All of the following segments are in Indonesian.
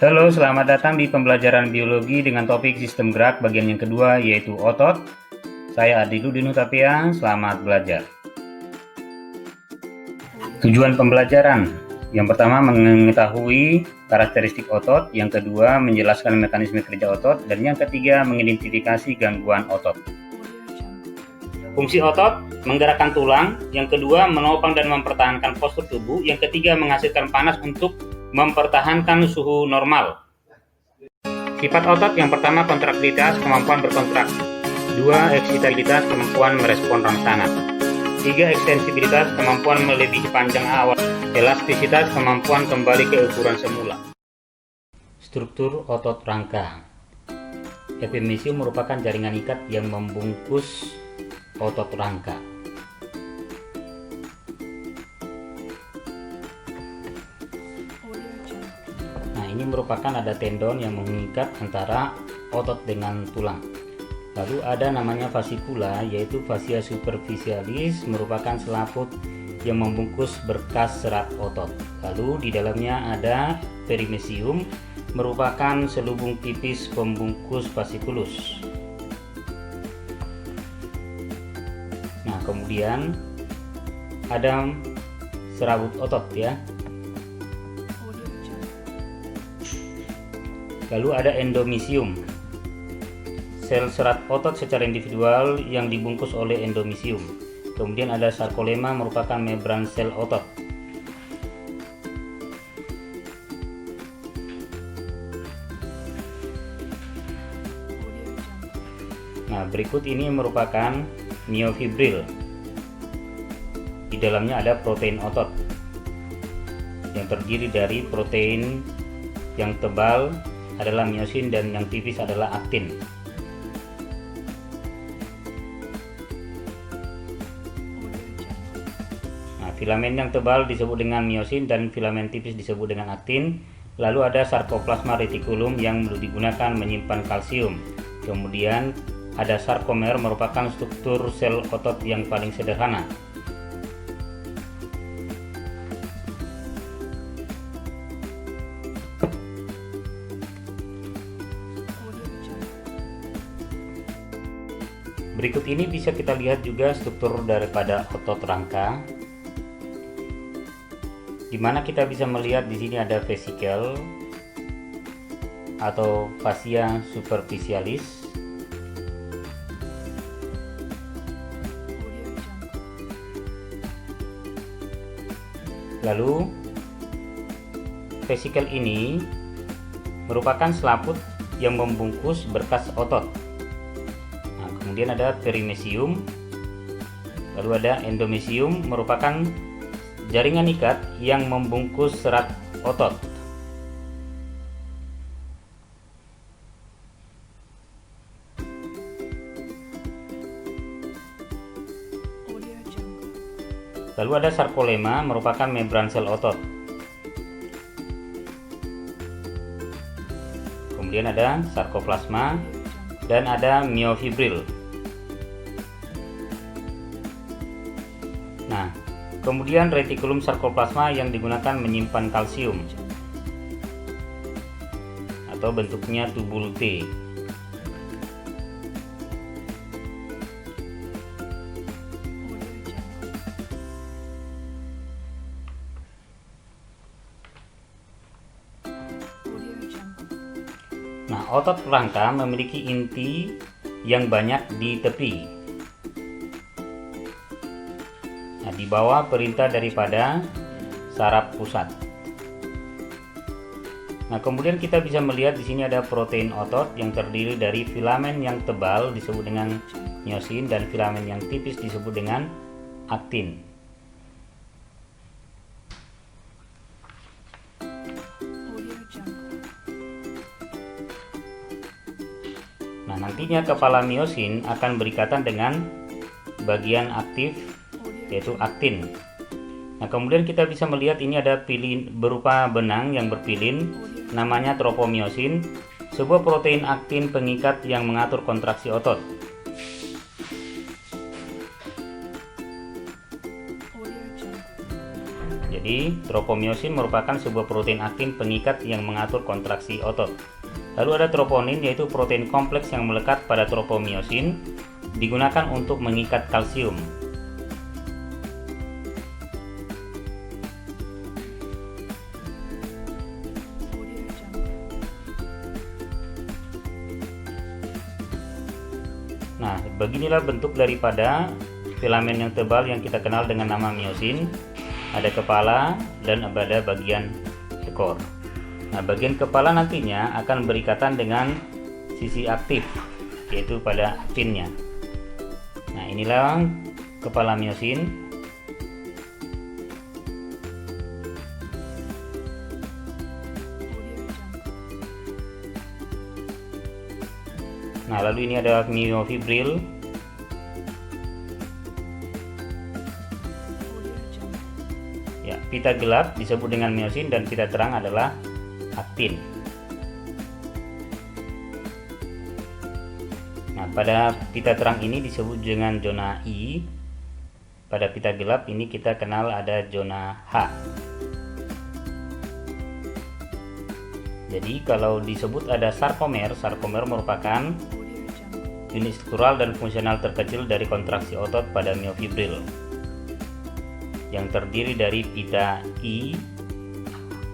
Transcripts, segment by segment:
Halo, selamat datang di pembelajaran biologi dengan topik sistem gerak bagian yang kedua, yaitu otot. Saya Adiludin Hutapea, selamat belajar. Tujuan pembelajaran: yang pertama mengetahui karakteristik otot, yang kedua menjelaskan mekanisme kerja otot, dan yang ketiga mengidentifikasi gangguan otot. Fungsi otot: menggerakkan tulang, yang kedua menopang dan mempertahankan postur tubuh, yang ketiga menghasilkan panas untuk mempertahankan suhu normal. Sifat otot: yang pertama kontraktilitas, kemampuan berkontraksi. 2. Eksitabilitas, kemampuan merespon rangsangan. 3. Ekstensibilitas, kemampuan melebihi panjang awal. Elastisitas, kemampuan kembali ke ukuran semula. Struktur otot rangka. Epimysium merupakan jaringan ikat yang membungkus otot rangka. Ini merupakan ada tendon yang mengikat antara otot dengan tulang. Lalu ada namanya fasikula, yaitu fascia superficialis, merupakan selaput yang membungkus berkas serat otot. Lalu di dalamnya ada perimysium, merupakan selubung tipis pembungkus fasciculus. Nah, kemudian ada serabut otot ya. Lalu ada endomysium, sel serat otot secara individual yang dibungkus oleh endomysium. Kemudian ada sarkolema, merupakan membran sel otot. Nah, berikut ini merupakan myofibril. Di dalamnya ada protein otot yang terdiri dari protein yang tebal adalah myosin dan yang tipis adalah aktin. Nah, filamen yang tebal disebut dengan myosin dan filamen tipis disebut dengan aktin. Lalu ada sarkoplasma retikulum yang digunakan menyimpan kalsium. Kemudian ada sarkomer, merupakan struktur sel otot yang paling sederhana. Berikut ini bisa kita lihat juga struktur daripada otot rangka, di mana kita bisa melihat di sini ada vesikel atau fascia superficialis. Lalu vesikel ini merupakan selaput yang membungkus berkas otot. Kemudian ada perimysium, lalu ada endomysium, merupakan jaringan ikat yang membungkus serat otot. Lalu ada sarkolema, merupakan membran sel otot. Kemudian ada sarkoplasma dan ada myofibril. Nah, kemudian retikulum sarkoplasma yang digunakan menyimpan kalsium atau bentuknya tubul T. Nah, otot rangka memiliki inti yang banyak di tepi. Nah, di bawah perintah daripada saraf pusat. Nah, kemudian kita bisa melihat di sini ada protein otot yang terdiri dari filamen yang tebal disebut dengan myosin dan filamen yang tipis disebut dengan aktin. Nah, nantinya kepala myosin akan berikatan dengan bagian aktif, yaitu aktin. Nah, kemudian kita bisa melihat ini ada pilin berupa benang yang berpilin, namanya tropomyosin, sebuah protein aktin pengikat yang mengatur kontraksi otot. Jadi, tropomiosin merupakan sebuah protein aktin pengikat yang mengatur kontraksi otot. Lalu ada troponin, yaitu protein kompleks yang melekat pada tropomiosin, digunakan untuk mengikat kalsium. Nah, beginilah bentuk daripada filamen yang tebal yang kita kenal dengan nama miosin. Ada kepala dan ada bagian ekor. Nah, bagian kepala nantinya akan berikatan dengan sisi aktif, yaitu pada aktinnya. Nah, inilah kepala miosin. Nah, lalu ini ada miofibril. Ya, pita gelap disebut dengan miosin dan pita terang adalah aktin. Nah, pada pita terang ini disebut dengan zona I. Pada pita gelap ini kita kenal ada zona H. Jadi kalau disebut ada sarkomer, sarkomer merupakan unit struktural dan fungsional terkecil dari kontraksi otot pada miofibril, yang terdiri dari pita I,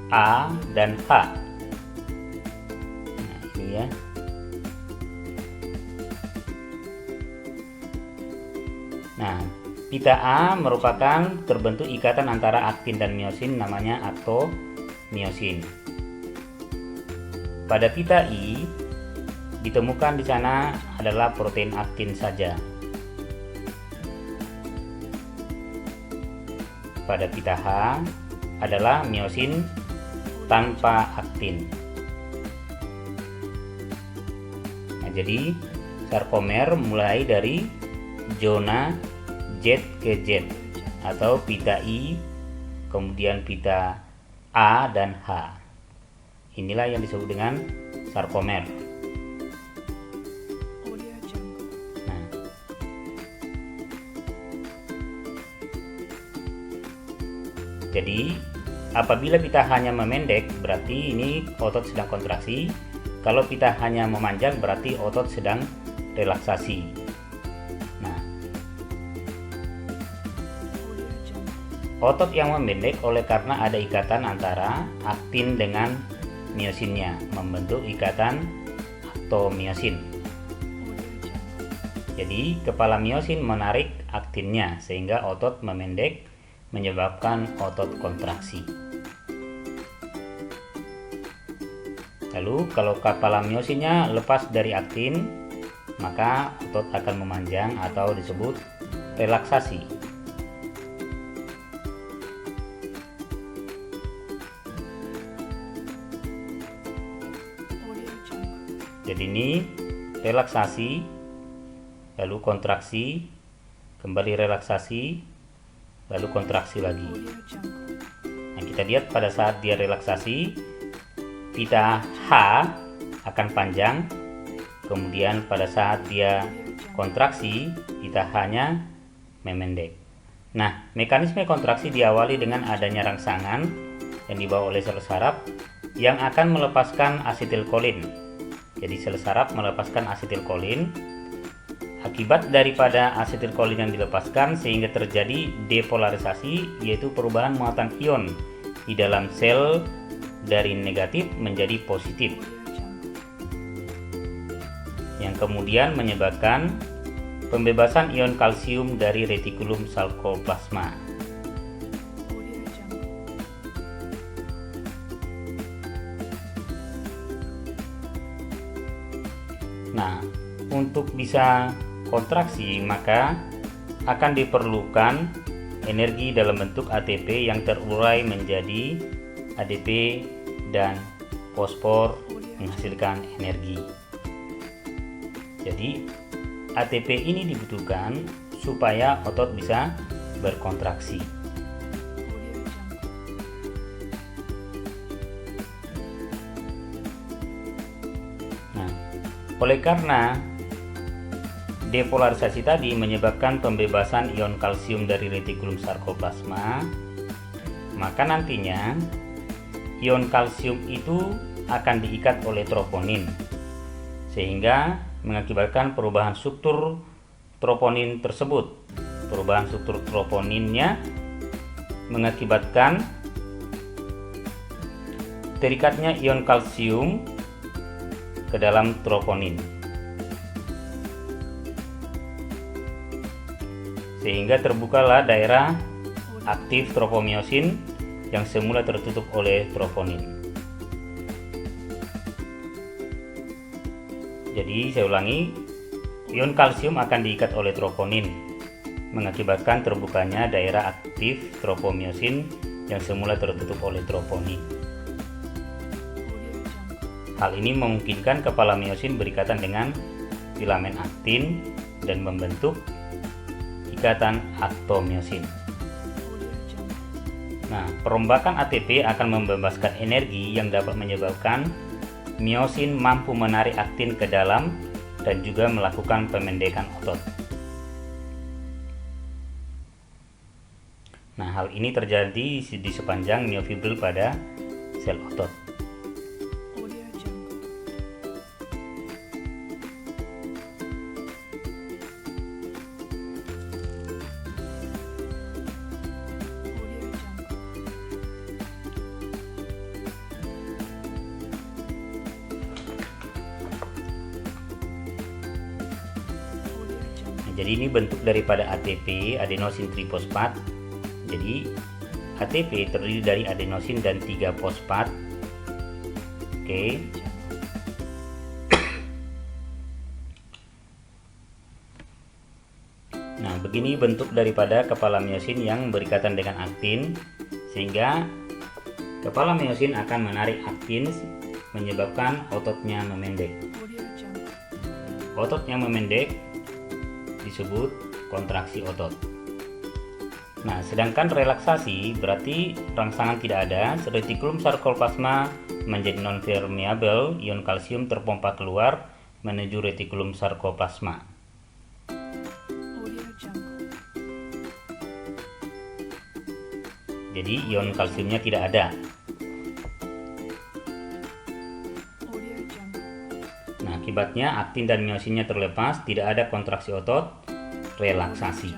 A, dan H. Nah, ini ya. Nah, pita A merupakan terbentuk ikatan antara aktin dan miosin, namanya aktomiosin. Pada pita I ditemukan di sana adalah protein aktin saja. Pada pita H adalah miosin tanpa aktin. Nah, jadi sarkomer mulai dari zona Z ke Z atau pita I, kemudian pita A dan H. Inilah yang disebut dengan sarkomer. Jadi, apabila pita hanya memendek, berarti ini otot sedang kontraksi. Kalau pita hanya memanjang, berarti otot sedang relaksasi. Nah, otot yang memendek oleh karena ada ikatan antara aktin dengan miosinnya, membentuk ikatan aktomiosin. Jadi, kepala miosin menarik aktinnya sehingga otot memendek, menyebabkan otot kontraksi. Lalu kalau kepala miosinnya lepas dari aktin, maka otot akan memanjang atau disebut relaksasi. Jadi ini relaksasi, lalu kontraksi, kembali relaksasi, lalu kontraksi lagi. Nah, kita lihat pada saat dia relaksasi, pita H akan panjang, kemudian pada saat dia kontraksi, pita H-nya memendek. Nah, mekanisme kontraksi diawali dengan adanya rangsangan yang dibawa oleh sel saraf yang akan melepaskan asetilkolin. Jadi sel saraf melepaskan asetilkolin. Akibat daripada asetilkolin yang dilepaskan sehingga terjadi depolarisasi, yaitu perubahan muatan ion di dalam sel dari negatif menjadi positif, yang kemudian menyebabkan pembebasan ion kalsium dari retikulum sarkoplasma. Nah, untuk bisa kontraksi maka akan diperlukan energi dalam bentuk ATP yang terurai menjadi ADP dan fosfor menghasilkan energi. Jadi ATP ini dibutuhkan supaya otot bisa berkontraksi. Nah, oleh karena depolarisasi tadi menyebabkan pembebasan ion kalsium dari retikulum sarkoplasma, maka nantinya ion kalsium itu akan diikat oleh troponin, sehingga mengakibatkan perubahan struktur troponin tersebut. Perubahan struktur troponinnya mengakibatkan terikatnya ion kalsium ke dalam troponin, sehingga terbukalah daerah aktif tropomiosin yang semula tertutup oleh troponin. Jadi saya ulangi, ion kalsium akan diikat oleh troponin, mengakibatkan terbukanya daerah aktif tropomiosin yang semula tertutup oleh troponin. Hal ini memungkinkan kepala miosin berikatan dengan filamen aktin dan membentuk ikatan aktomiosin. Nah, perombakan ATP akan membebaskan energi yang dapat menyebabkan miosin mampu menarik aktin ke dalam dan juga melakukan pemendekan otot. Nah, hal ini terjadi di sepanjang miofibril pada sel otot. Jadi ini bentuk daripada ATP, adenosin trifosfat. Jadi ATP terdiri dari adenosin dan 3 fosfat. Oke. Nah, begini bentuk daripada kepala miosin yang berikatan dengan aktin, sehingga kepala miosin akan menarik aktin menyebabkan ototnya memendek. Ototnya memendek disebut kontraksi otot. Nah, sedangkan relaksasi berarti rangsangan tidak ada, retikulum sarkoplasma menjadi non-permeable, ion kalsium terpompa keluar menuju retikulum sarkoplasma. Jadi ion kalsiumnya tidak ada. Nah, akibatnya aktin dan miosinnya terlepas, tidak ada kontraksi otot, relaksasi.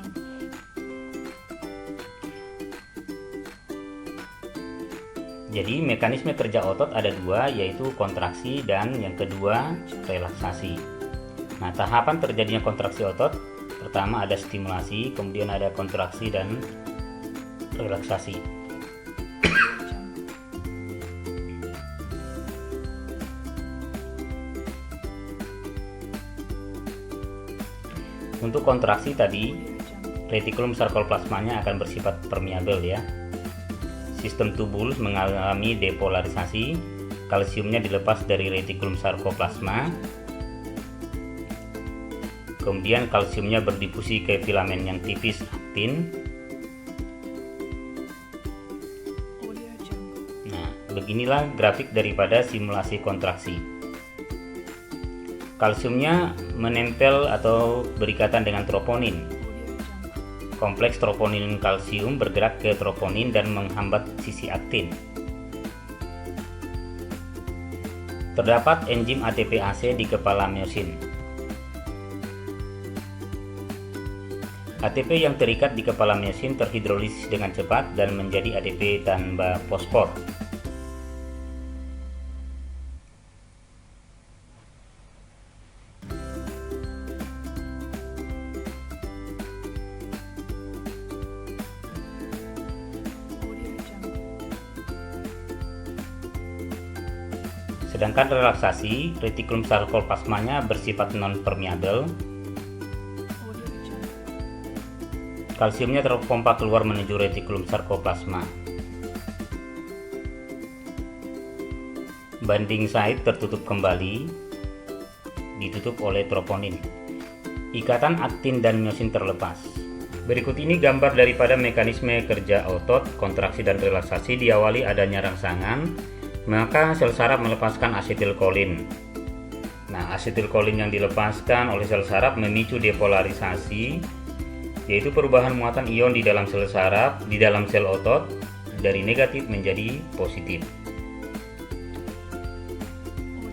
Jadi mekanisme kerja otot ada dua, yaitu kontraksi dan yang kedua relaksasi. Nah, tahapan terjadinya kontraksi otot, pertama ada stimulasi, kemudian ada kontraksi dan relaksasi. Untuk kontraksi tadi, retikulum sarkoplasmanya akan bersifat permeabel ya. Sistem tubul mengalami depolarisasi, kalsiumnya dilepas dari retikulum sarkoplasma. Kemudian kalsiumnya berdifusi ke filamen yang tipis aktin. Nah, beginilah grafik daripada simulasi kontraksi. Kalsiumnya menempel atau berikatan dengan troponin. Kompleks troponin kalsium bergerak ke troponin dan menghambat sisi aktin. Terdapat enzim ATPase di kepala miosin. ATP yang terikat di kepala miosin terhidrolisis dengan cepat dan menjadi ADP tanpa fosfor. Sedangkan relaksasi, retikulum sarkoplasmanya bersifat non-permeabel. Kalsiumnya terpompa keluar menuju retikulum sarkoplasma. Binding site tertutup kembali, ditutup oleh troponin. Ikatan aktin dan miosin terlepas. Berikut ini gambar daripada mekanisme kerja otot, kontraksi dan relaksasi. Diawali adanya rangsangan, maka sel saraf melepaskan asetilkolin. Nah, asetilkolin yang dilepaskan oleh sel saraf memicu depolarisasi, yaitu perubahan muatan ion di dalam sel saraf, di dalam sel otot, dari negatif menjadi positif.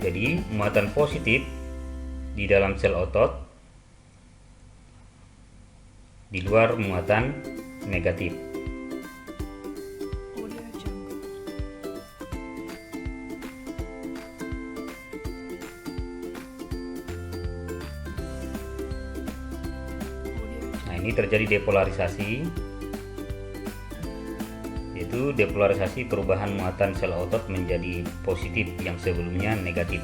Jadi, muatan positif di dalam sel otot di luar muatan negatif. Nah, ini terjadi depolarisasi, yaitu depolarisasi perubahan muatan sel otot menjadi positif yang sebelumnya negatif.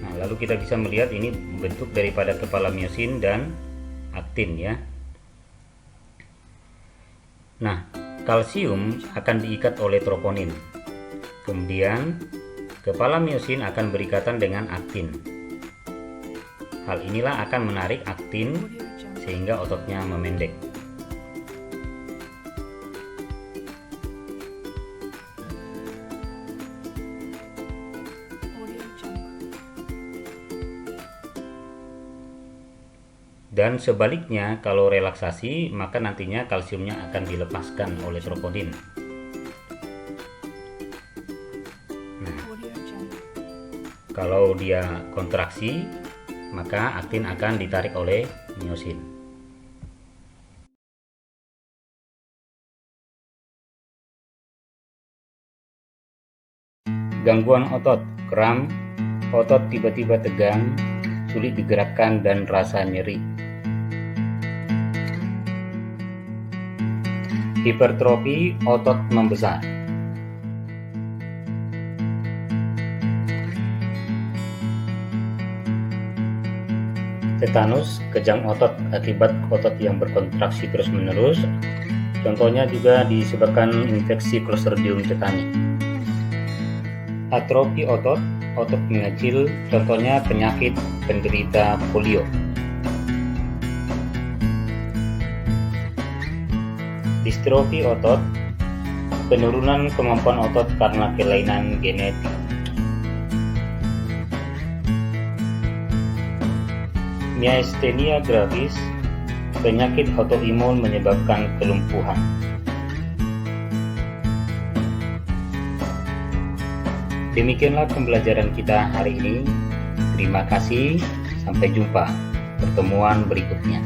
Nah, lalu kita bisa melihat ini bentuk daripada kepala miosin dan aktin ya. Nah, kalsium akan diikat oleh troponin. Kemudian, kepala miosin akan berikatan dengan aktin. Hal inilah akan menarik aktin sehingga ototnya memendek. Dan sebaliknya, kalau relaksasi, maka nantinya kalsiumnya akan dilepaskan oleh troponin. Kalau dia kontraksi, maka aktin akan ditarik oleh miosin. Gangguan otot, kram, otot tiba-tiba tegang, sulit digerakkan dan rasa nyeri. Hipertrofi otot membesar. Tetanus, kejang otot akibat otot yang berkontraksi terus-menerus. Contohnya juga disebabkan infeksi Clostridium tetani. Atrofi otot mengecil, contohnya penyakit penderita polio. Distrofi otot, penurunan kemampuan otot karena kelainan genetik. Myasthenia gravis, penyakit autoimun menyebabkan kelumpuhan. Demikianlah pembelajaran kita hari ini. Terima kasih, sampai jumpa pertemuan berikutnya.